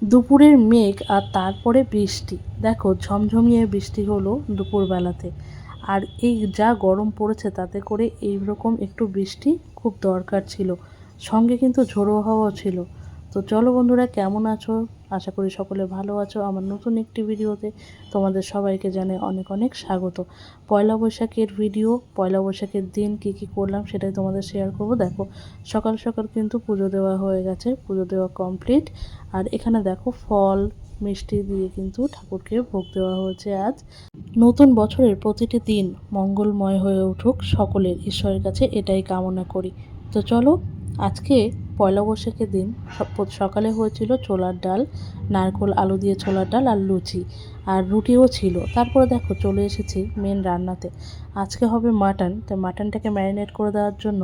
দুপুরের মেঘ আর তারপরে বৃষ্টি, দেখো ঝমঝমিয়ে বৃষ্টি হলো দুপুরবেলাতে। আর এই যা গরম পড়েছে তাতে করে এইরকম একটু বৃষ্টি খুব দরকার ছিল, সঙ্গে কিন্তু ঝোড়ো হাওয়াও ছিল। তো চলো বন্ধুরা, কেমন আছো? আশা করি সকলে ভালো আছো। আমার নতুন একটি ভিডিওতে তোমাদের সবাইকে জানাই অনেক অনেক স্বাগত। পয়লা বৈশাখের ভিডিও, পয়লা বৈশাখের দিন কী কী করলাম সেটাই তোমাদের শেয়ার করব। দেখো সকাল সকাল কিন্তু পুজো দেওয়া হয়ে গেছে, পুজো দেওয়া কমপ্লিট। আর এখানে দেখো ফল মিষ্টি দিয়ে কিন্তু ঠাকুরকে ভোগ দেওয়া হয়েছে। আজ নতুন বছরের প্রতিটি দিন মঙ্গলময় হয়ে উঠুক সকলের, ঈশ্বরের কাছে এটাই কামনা করি। তো চলো, আজকে পয়লা বৈশাখের দিন সকালে হয়েছিল ছোলার ডাল, নারকেল আলু দিয়ে ছোলার ডাল আর লুচি, আর রুটিও ছিল। তারপরে দেখো চলে এসেছি মেন রান্নাতে। আজকে হবে মাটন। তো মাটনটাকে ম্যারিনেট করে দেওয়ার জন্য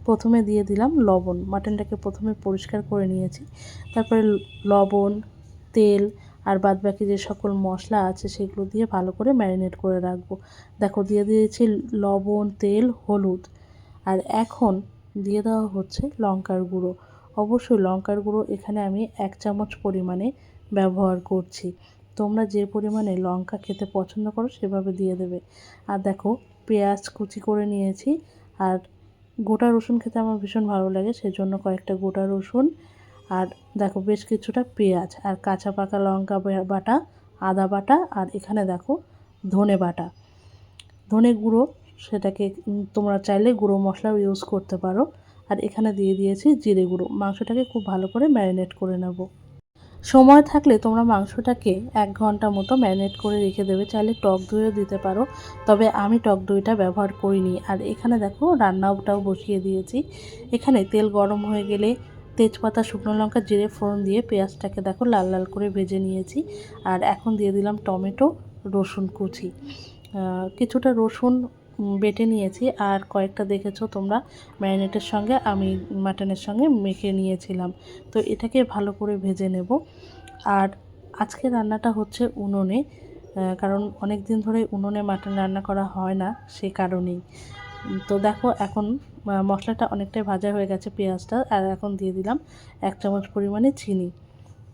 প্রথমে দিয়ে দিলাম লবণ। মাটনটাকে প্রথমে পরিষ্কার করে নিয়েছি, তারপরে লবণ, তেল আর বাদবাকি যে সকল মশলা আছে সেগুলো দিয়ে ভালো করে ম্যারিনেট করে রাখবো। দেখো দিয়ে দিয়েছি লবণ, তেল, হলুদ, আর এখন দিয়ে দেওয়া হচ্ছে লঙ্কার গুঁড়ো। অবশ্যই লঙ্কার গুঁড়ো এখানে আমি 1 চামচ পরিমাণে ব্যবহার করছি। তোমরা যে পরিমাণে লঙ্কা খেতে পছন্দ করো সেভাবে দিয়ে দেবে। আর দেখো পেঁয়াজ কুচি করে নিয়েছি, আর গোটা রসুন খেতে আমার ভীষণ ভালো লাগে, সেজন্য কয়েকটা গোটা রসুন, আর দেখো বেশ কিছুটা পেঁয়াজ, আর কাঁচা পাকা লঙ্কা বাটা, আদা বাটা, আর এখানে দেখো ধনে বাটা, ধনে গুঁড়ো, সেটাকে তোমরা চাইলে গুঁড়ো মশলাও ইউজ করতে পারো। আর এখানে দিয়ে দিয়েছি জিরে গুঁড়ো। মাংসটাকে খুব ভালো করে ম্যারিনেট করে নেব। সময় থাকলে তোমরা মাংসটাকে 1 ঘন্টা মতো ম্যারিনেট করে রেখে দেবে, চাইলে টক দইও দিতে পারো, তবে আমি টক দইটা ব্যবহার করিনি। আর এখানে দেখো রান্নাটাও বসিয়ে দিয়েছি। এখানে তেল গরম হয়ে গেলে তেজপাতা, শুকনো লঙ্কা, জিরে ফোড়ন দিয়ে পেঁয়াজটাকে দেখো লাল লাল করে ভেজে নিয়েছি। আর এখন দিয়ে দিলাম টমেটো, রসুন কুচি, কিছুটা রসুন বেটে নিয়েছি, আর কয়েকটা দেখেছো তোমরা ম্যারিনেটের সঙ্গে আমি মাটনের সঙ্গে মেখে নিয়েছিলাম। তো এটাকে ভালো করে ভেজে নেব। আর আজকে রান্নাটা হচ্ছে উনুনে, কারণ অনেক দিন ধরে উনুনে মাটন রান্না করা হয় না, সে কারণেই। তো দেখো এখন মশলাটা অনেকটাই ভাজা হয়ে গেছে, পেঁয়াজটা, আর এখন দিয়ে দিলাম 1 চামচ পরিমাণে চিনি।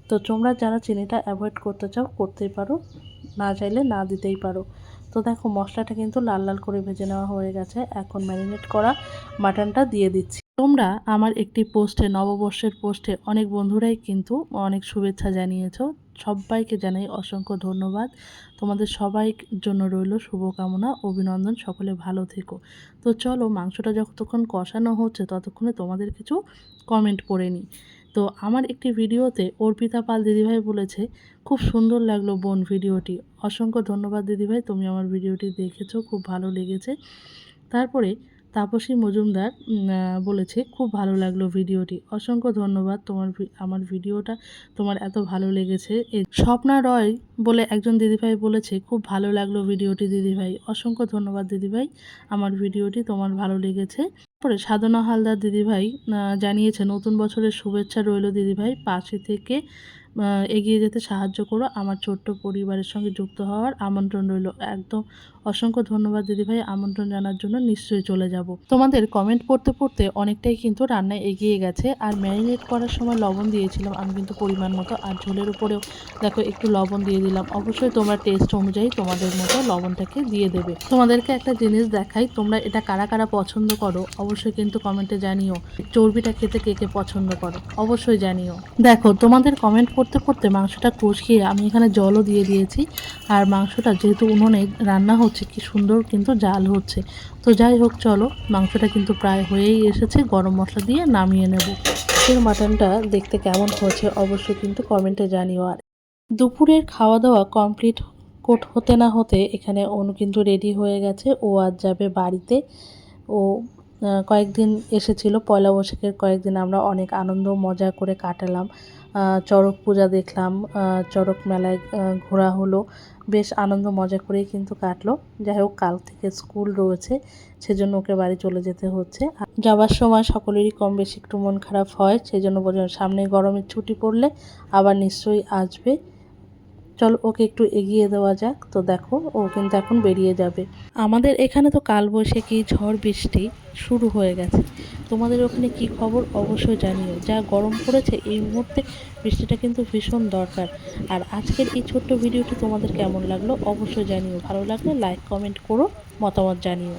তো তোমরা যারা চিনিটা অ্যাভয়েড করতে চাও করতেই পারো, না চাইলে না দিতেই পারো। তো দেখো মশলাটা কিন্তু লাল লাল করে ভেজে নেওয়া হয়ে গেছে। এখন ম্যারিনেট করা মাটনটা দিয়ে দিচ্ছি। তোমরা আমার একটি পোস্টে, নববর্ষের পোস্টে অনেক বন্ধুরাই কিন্তু অনেক শুভেচ্ছা জানিয়েছো। সবাইকে জানাই অসংখ্য ধন্যবাদ। তোমাদের সবাই জন্য রইল শুভকামনা, অভিনন্দন, সকলে ভালো থেকো। তো চলো মাংসটা যতক্ষণ কষানো হচ্ছে ততক্ষণে তোমাদের কিছু কমেন্ট পড়ে নিই। তো আমার একটি ভিডিওতে অর্পিতা পাল দিদিভাই বলেছে, খুব সুন্দর লাগলো বোন ভিডিওটি। অসংখ্য ধন্যবাদ দিদিভাই, তুমি আমার ভিডিওটি দেখেছো, খুব ভালো লেগেছে। তারপরে তাপসী মজুমদার বলেছে, খুব ভালো লাগলো ভিডিওটি। অসংখ্য ধন্যবাদ, আমার ভিডিওটা তোমার এত ভালো লেগেছে। স্বপ্না রয় বলে একজন দিদিভাই বলেছে, খুব ভালো লাগলো ভিডিওটি দিদিভাই। অসংখ্য ধন্যবাদ দিদিভাই, আমার ভিডিওটি তোমার ভালো লেগেছে। তারপরে সাধনা হালদার দিদিভাই জানিয়েছে, নতুন বছরের শুভেচ্ছা রইল দিদিভাই, পাশে থেকে এগিয়ে যেতে সাহায্য করো, আমার ছোট্ট পরিবারের সঙ্গে যুক্ত হওয়ার আমন্ত্রণ রইল। একদম অসংখ্য ধন্যবাদ দিদিভাই, আমন্ত্রণ জানার জন্য নিশ্চয়ই চলে যাব। তোমাদের কমেন্ট পড়তে পড়তে অনেকটাই কিন্তু রান্নায় এগিয়ে গেছে। আর ম্যারিনেট করার সময় লবণ দিয়েছিলাম আমি কিন্তু পরিমাণ মতো, আর ঝোলের উপরেও দেখো একটু লবণ দিয়ে দিলাম। অবশ্যই তোমরা টেস্ট অনুযায়ী তোমাদের মতো লবণটাকে দিয়ে দেবে। তোমাদেরকে একটা জিনিস দেখাই, তোমরা এটা কারা কারা পছন্দ করো অবশ্যই কিন্তু কমেন্টে জানিও। চর্বিটা খেতে কে কে পছন্দ করো অবশ্যই জানিও। দেখো তোমাদের কমেন্ট পড়তে পড়তে মাংসটা কষিয়ে আমি এখানে জলও দিয়ে দিয়েছি। আর মাংসটা যেহেতু উনুনে রান্না হচ্ছে, কি সুন্দর কিন্তু জাল হচ্ছে। তো যাই হোক, চলো মাংসটা কিন্তু প্রায় হয়েই এসেছে, গরম মশলা দিয়ে নামিয়ে নেব। এর মাটনটা দেখতে কেমন হয়েছে অবশ্যই কিন্তু কমেন্টে জানিও। আর দুপুরের খাওয়া দাওয়া কমপ্লিট হতে না হতে এখানে অনু কিন্তু রেডি হয়ে গেছে, ও আজ যাবে বাড়িতে। ও কয়েকদিন এসেছিল, পয়লা বৈশাখের কয়েকদিন আমরা অনেক আনন্দ মজা করে কাটালাম। চড়ক পূজা দেখলাম, চড়ক মেলায় ঘোরা হলো, বেশ আনন্দ মজা করেই কিন্তু কাটলো। যাই হোক, কাল থেকে স্কুল রয়েছে, সেজন্য ওকে বাড়ি চলে যেতে হচ্ছে। যাবার সময় সকলেরই কম বেশি একটু মন খারাপ হয়, সেজন্য সামনে গরমের ছুটি পড়লে আবার নিশ্চয়ই আসবে। চলো ওকে একটু এগিয়ে দেওয়া যাক। তো দেখো ও কিন্তু এখন বেরিয়ে যাবে। আমাদের এখানে তো কালবৈশাখী ঝড় বৃষ্টি শুরু হয়ে গেছে। তোমাদের ওখানে কি খবর অবশ্যই জানিও। যা গরম পড়েছে এই মুহূর্তে বৃষ্টিটা কিন্তু ভীষণ দরকার। আর আজকের এই ছোট্ট ভিডিওটি তোমাদের কেমন লাগলো অবশ্যই জানিও। ভালো লাগলে লাইক কমেন্ট করো, মতামত জানিও।